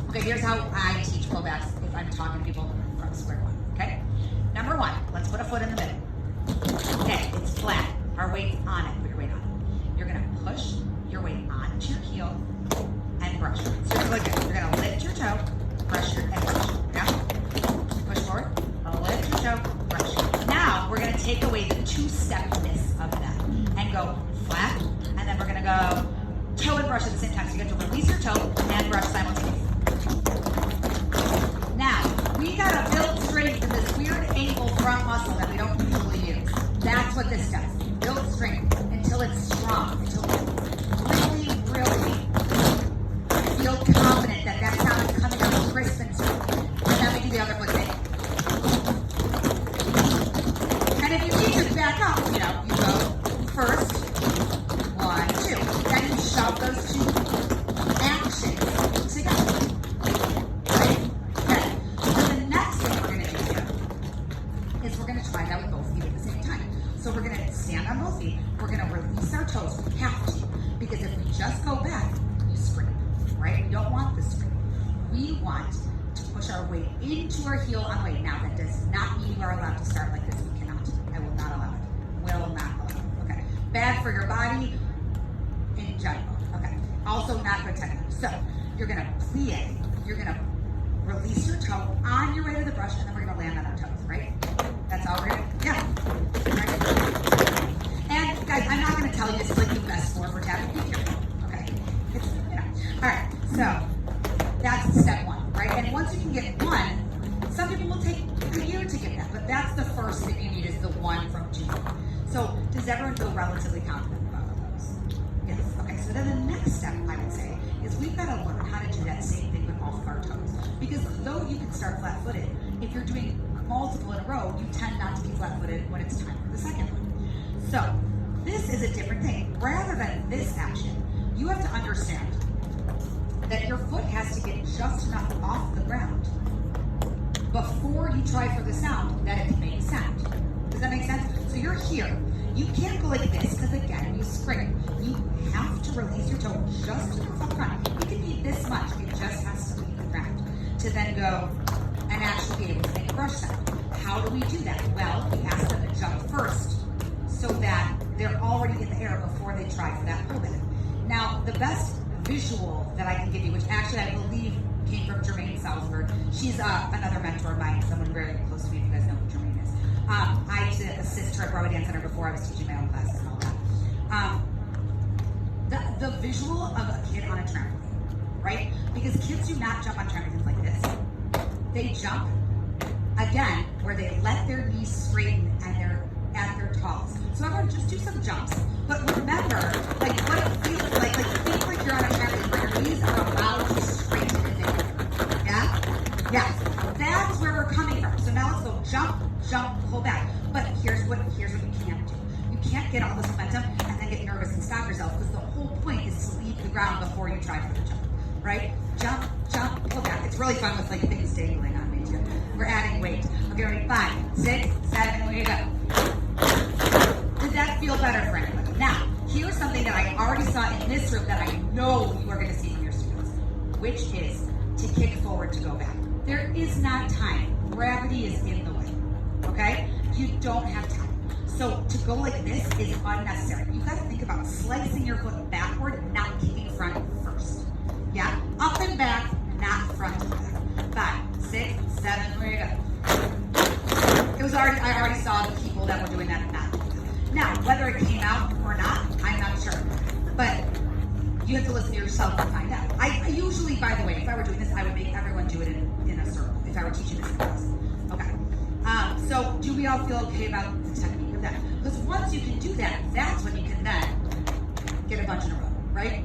Okay, here's how I teach pullbacks if I'm talking to people from square one, okay? Number one, let's put a foot in the middle. Okay, it's flat. Our weight's on it. Put your weight on it. You're gonna push your weight onto your heel and brush. So you're like this. You're gonna lift your toe, brush your and brush. Yeah? Push forward, lift your toe, brush. Now we're gonna take away the two-stepness of that and go flat, and then we're gonna go toe and brush at the same time. So you get to release your toe and brush simultaneously. Now, we gotta build strength in this weird ankle front muscle that we don't usually use. That's what this does. Build strength until it's strong, until you really feel confident that that sound is coming out crisp and smooth. And then we do the other foot thing. And if you need to back up, you go first, 1, 2. Then you shove those two actions together. Right? Okay. So the next thing we're going to do here is we're going to try that with both feet at the same time. So we're going to stand on both feet. We're going to release our toes. We have to. Because if we just go back, you scrape. Right? We don't want this scrape. We want to push our weight into our heel on weight. Now, that does not mean you are allowed to start like this. We cannot. I will not allow it. Will not allow it. Okay. Bad for your body in general. Okay. Also not good technique. So you're going to plie. You're going to release your toe on your way to the brush, and then we're going to land on our toes, right? That's all we're going to do. Yeah. Right? And guys, I'm not going to tell you this is like the best form for tapping. Be careful. Okay. It's, all right. So that's step one, right? And once you can get one, some people will take a year to get that, but that's the first thing you need is the one from G. So does everyone feel relatively confident about those? Yes. Okay. So then the next step, I would say, is we've got to learn how to do that same thing with all of our toes. Because though you can start flat-footed, if you're doing multiple in a row, you tend not to be flat-footed when it's time for the second one. So this is a different thing. Rather than this action, you have to understand that your foot has to get just enough off the ground before you try for the sound that it can make a sound. Does that make sense? So you're here. You can't go like this because again, you scrape. You have to release your toe just enough up front. It can be this much. It just has to leave the ground to then go and actually be able to make a brush sound. How do we do that? Well, we ask them to jump first so that they're already in the air before they try for that pullback. Now, the best visual that I can give you, which actually I believe came from Jermaine Salzberg. She's another mentor of mine, someone very close to me, if you guys know who Jermaine is. I used to assist her at Broadway Dance Center before I was teaching my own classes and all that. The visual of a kid on a trampoline, right? Because kids do not jump on trampolines like this. They jump, again, where they let their knees straighten and they're at their tallest. So everyone just do some jumps. But remember, like what it feels like think like you're on a trampoline where your knees are allowed to straighten in the air. Yeah? Yes. That's where we're coming from. So now let's go jump, jump, pull back. But here's what you can't do. You can't get all this momentum and then get nervous and stop yourself because the whole point is to leave the ground before you try for the jump. Right? Jump, jump, pull back. It's really fun with like things dangling on me too. We're adding weight. Okay, ready? 5, 6, 7, we go. Did that feel better for anybody? Now, here's something that I already saw in this room that I know you are going to see from your students, which is to kick forward to go back. There is not time. Gravity is in the way. Okay? You don't have time. So to go like this is unnecessary. You've got to think about slicing your foot backward, not kicking front first. Yeah? Up and back, not front and back. 5, 6, 7, where you go. I already saw the people that were doing that and not doing that. Now, whether it came out or not, I'm not sure. But you have to listen to yourself and find out. I usually, by the way, if I were doing this, I would make everyone do it in a circle, if I were teaching this in class. Okay. So do we all feel okay about the technique of that? Because once you can do that, that's when you can then get a bunch in a row, right?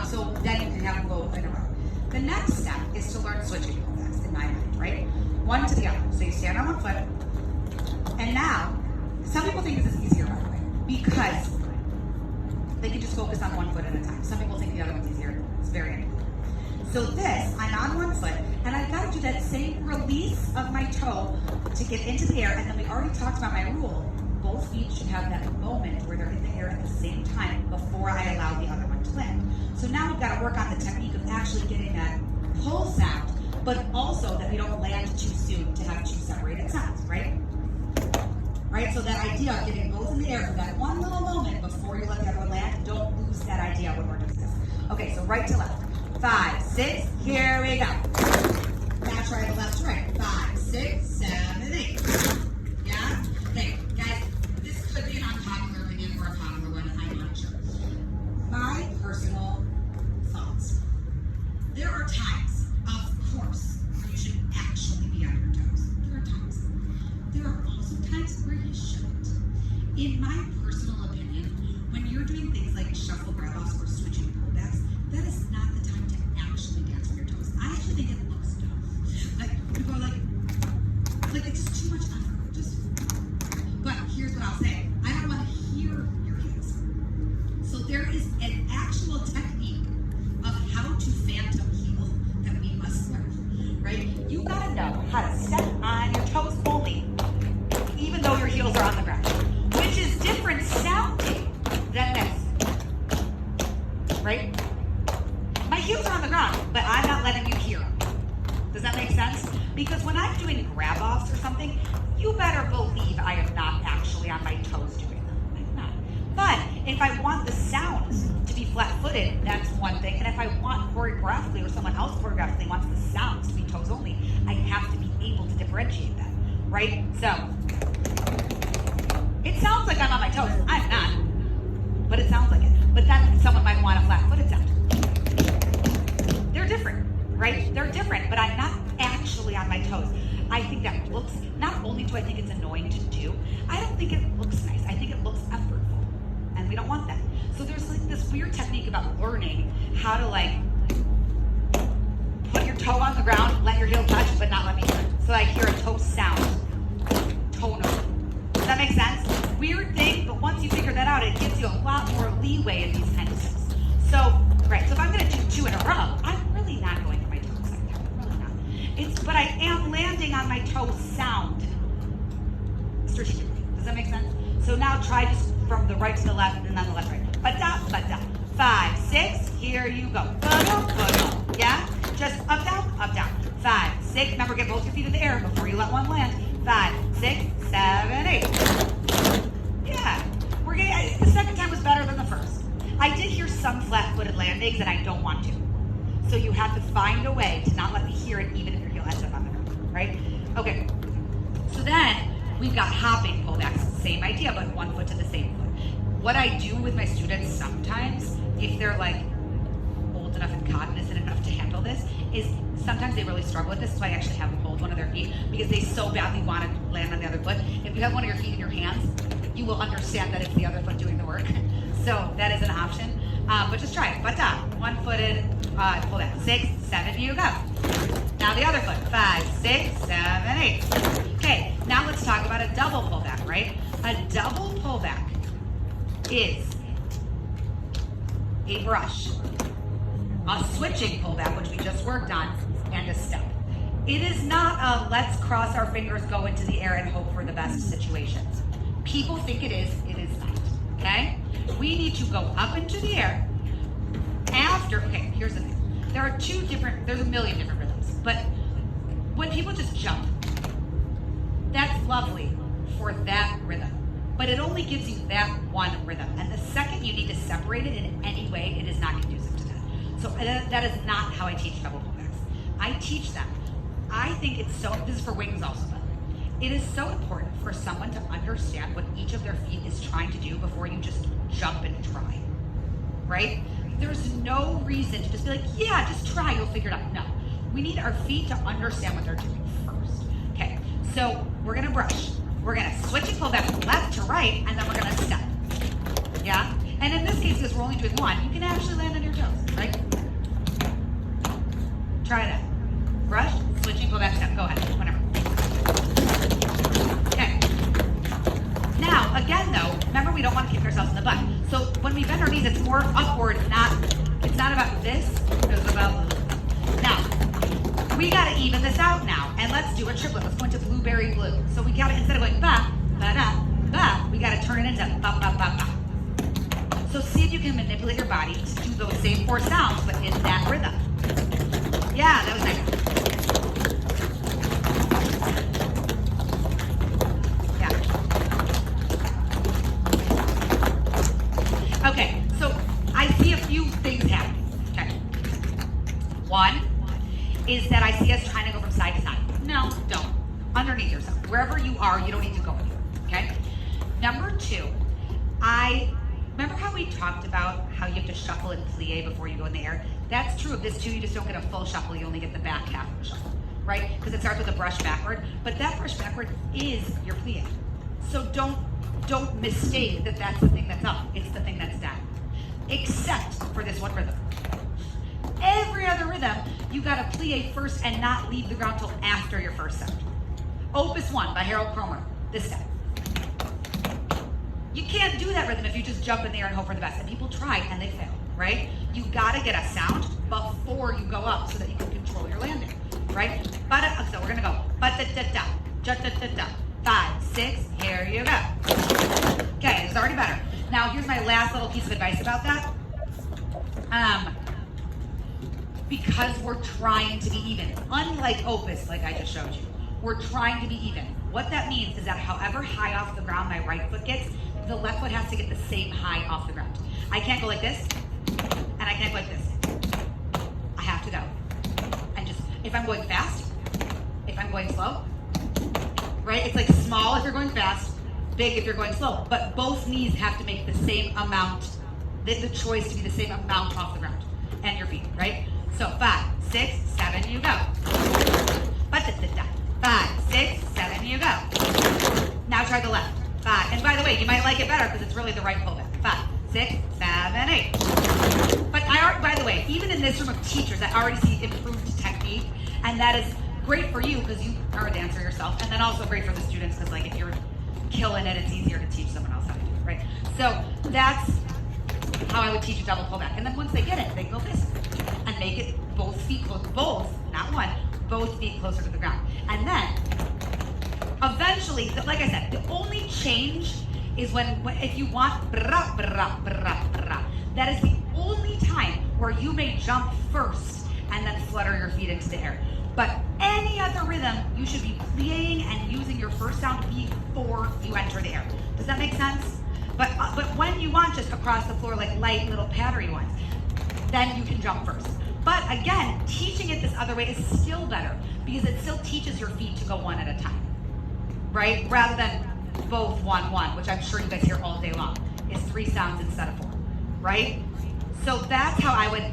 So then you can have them go in a row. The next step is to learn switching pullbacks, in my mind, right? One to the other. So you stand on one foot, and now, some people think this is easier, by the way, because they can just focus on one foot at a time. Some people think the other one's easier. It's very important. So this, I'm on one foot, and I've got to do that same release of my toe to get into the air, and then we already talked about my rule. Both feet should have that moment where they're in the air at the same time before I allow the other one to land. So now we've got to work on the technique of actually getting that pull sound, but also that we don't land too soon to have two separated sounds, right? Right, so that idea of getting both in the air for that one little moment before you let the other one land, don't lose that idea when we're doing this. Okay, so right to left. 5, 6, here we go. Now try the left to right. 5, 6, 7, 8. Yeah? Okay, guys, this could be an unpopular opinion or a popular one, I'm not sure. My personal thoughts. There are times, of course, where you should actually be on your toes. There are times. There are also times where you shouldn't. In my personal opinion, when you're doing things like shuffle grab-offs or switching pullbacks, that is not the time to actually dance on your toes. I actually think it looks dumb. Like, people are like it's just too much effort. But here's what I'll say. I don't want to hear your heels. So there is an actual technique of how to phantom heel that we must learn, right? You gotta know how to step on your toes only, even though your heels are on the ground, which is different sounding than this, right? My heels are on the ground, but I'm not letting you hear them. Does that make sense? Because when I'm doing grab-offs or something, you better believe I am not actually on my toes doing them. I'm not. But if I want the sounds to be flat-footed, that's one thing. And if I want choreographically or someone else choreographically wants the sounds to be toes only, I have to be able to differentiate that, right? So, it sounds like I'm on my toes. I'm not, but it sounds like it. But then someone might want a flat-footed sound. They're different, right? They're different, but I'm not actually on my toes. I think that looks, not only do I think it's annoying to do, I don't think it looks nice. I think it looks effortful, and we don't want that. So there's like this weird technique about learning how to like put your toe on the ground, let your heel touch, but not let me hear it. So I hear a toe sound, tonal. Does that make sense? Weird thing, but once you figure that out, it gives you a lot more leeway in these kinds of things. So, right, so if I'm gonna do 2 in a row, I'm really not going for my toes like that. I'm really not. But I am landing on my toe sound strategically. Does that make sense? So now try just from the right to the left and then the left right. Ba-da. 5, 6, here you go. Ba-da. Yeah? Just up, down. 5, 6, remember get both your feet in the air before you let one land. 5, 6, 7, 8. Yeah, we're getting, the second time was better than the first. I did hear some flat-footed landings and I don't want to. So you have to find a way to not let me hear it even if your heel ends up on the ground, right? Okay, so then we've got hopping pullbacks, same idea, but one foot to the same foot. What I do with my students sometimes, if they're like old enough and cognizant enough to handle this, is sometimes they really struggle with this, so I actually have them hold one of their feet because they so badly want to land on the other foot. If you have one of your feet in your hands, you will understand that it's the other foot doing the work. So that is an option, but just try it. Ba-da, one-footed pullback. 6, 7, you go. Now the other foot. 5, 6, 7, 8. Okay, now let's talk about a double pullback, right? A double pullback is a brush, a switching pullback, which we just worked on, and a step. It is not a let's cross our fingers, go into the air, and hope for the best situation. People think it is not, okay? We need to go up into the air after, okay, here's the thing. There's a million different rhythms, but when people just jump, that's lovely for that rhythm, but it only gives you that one rhythm. And the second you need to separate it in any way, it is not conducive to that. So that is not how I teach double pullbacks. I teach them. I think it's so, this is for wings also, by the way. It is so important for someone to understand what each of their feet is trying to do before you just jump and try, right? There's no reason to just be like, yeah, just try, you'll figure it out. No, we need our feet to understand what they're doing first. Okay, so we're gonna brush. We're gonna switch and pull back from left to right, and then we're gonna step. Yeah? And in this case, because we're only doing one, you can actually land on your toes, right? Try that. Brush, switch and pull back, step. Go ahead, whenever. Okay. Now, again though, remember we don't want to kick ourselves in the butt. So when we bend our knees, it's more upward, it's not about this, it's about, now, we gotta even this out now, and let's do a triplet. Let's go into blueberry blue. So we gotta, instead of going ba, ba-da, ba, we gotta turn it into ba, ba, ba, ba. So see if you can manipulate your body to do those same 4 sounds, but in that rhythm. Yeah, One is that I see us trying to go from side to side. No, don't. Underneath yourself. Wherever you are, you don't need to go anywhere, okay? Number two, remember how we talked about how you have to shuffle and plie before you go in the air? That's true of this too. You just don't get a full shuffle. You only get the back half of the shuffle, right? Because it starts with a brush backward, but that brush backward is your plie. So don't mistake that that's the thing that's up. It's the thing that's down. Except for this one rhythm. Every other rhythm, you gotta plie first and not leave the ground till after your first sound. Opus 1 by Harold Cromer, this step. You can't do that rhythm if you just jump in the air and hope for the best. And people try and they fail, right? You gotta get a sound before you go up so that you can control your landing, right? So we're gonna go. Ba-da-da-da, ja-da-da-da. 5, 6, here you go. Okay, it's already better. Now here's my last little piece of advice about that. Because we're trying to be even, unlike Opus, like I just showed you, we're trying to be even. What that means is that however high off the ground my right foot gets, the left foot has to get the same high off the ground. I can't go like this, and I can't go like this. I have to go. And just, if I'm going fast, if I'm going slow, right? It's like small if you're going fast, big if you're going slow, but both knees have to make the same amount, the choice to be the same amount off the ground, and your feet, right? So 5, 6, 7, you go. 5, 6, 7, you go. Now try the left. 5, and by the way, you might like it better because it's really the right pullback. 5, 6, 7, 8. But by the way, even in this room of teachers, I already see improved technique, and that is great for you because you are a dancer yourself, and then also great for the students because like if you're killing it, it's easier to teach someone else how to do it, right? So that's how I would teach a double pullback. And then once they get it, they go this and make it both feet close, both, not one, both feet closer to the ground. And then eventually, like I said, the only change is when if you want bra, bra, bra, bra, that is the only time where you may jump first and then flutter your feet into the air. But any other rhythm, you should be playing and using your first sound before you enter the air. Does that make sense? But when you want just across the floor, like light little pattery ones, then you can jump first. But again, teaching it this other way is still better because it still teaches your feet to go one at a time, right? Rather than both 1, 1, which I'm sure you guys hear all day long. It's 3 sounds instead of 4, right? So that's how I would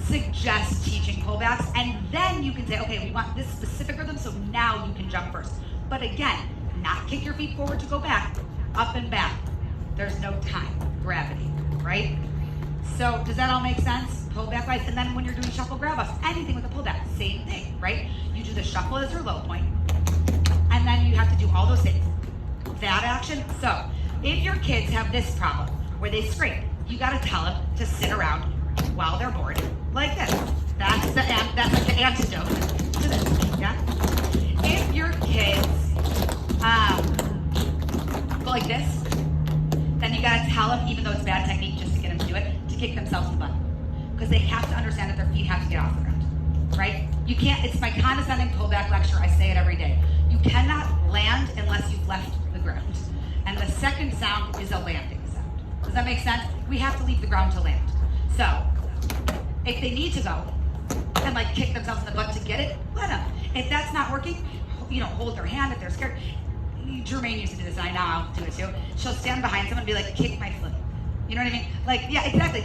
suggest teaching pullbacks, and then you can say, okay, we want this specific rhythm, so now you can jump first. But again, not kick your feet forward to go back, up and back. There's no time, gravity, right? So does that all make sense? Pullback wise, and then when you're doing shuffle grab-offs, anything with a pullback, same thing, right? You do the shuffle as your low point, and then you have to do all those things. That action, so if your kids have this problem where they scrape, you gotta tell them to sit around while they're bored, like this. That's like the antidote to this, yeah? If your kids go like this, then you gotta tell them, even though it's bad technique just to get them to do it, to kick themselves in the butt. Because they have to understand that their feet have to get off the ground, right? You can't, it's my condescending pullback lecture, I say it every day. You cannot land unless you've left the ground. And the second sound is a landing sound. Does that make sense? We have to leave the ground to land. So, if they need to go and like kick themselves in the butt to get it, let them. If that's not working, hold their hand if they're scared. Jermaine used to do this, and now I'll do it too. She'll stand behind someone and be like, kick my foot. You know what I mean? Like, yeah, exactly.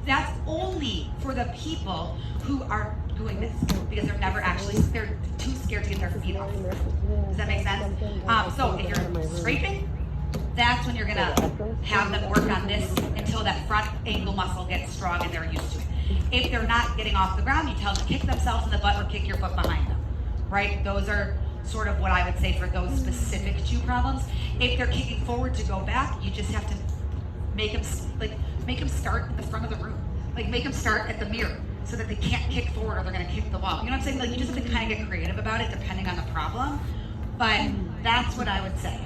That's only for the people who are doing this because they're never actually, they're too scared to get their feet off. Does that make sense? So if you're scraping, that's when you're gonna have them work on this until that front ankle muscle gets strong and they're used to it. If they're not getting off the ground, you tell them to kick themselves in the butt or kick your foot behind them, right? Those are sort of what I would say for those specific 2 problems. If they're kicking forward to go back, you just have to make them start in the front of the room. Like make them start at the mirror so that they can't kick forward or they're gonna kick the wall. You know what I'm saying? Like you just have to kind of get creative about it depending on the problem. But that's what I would say.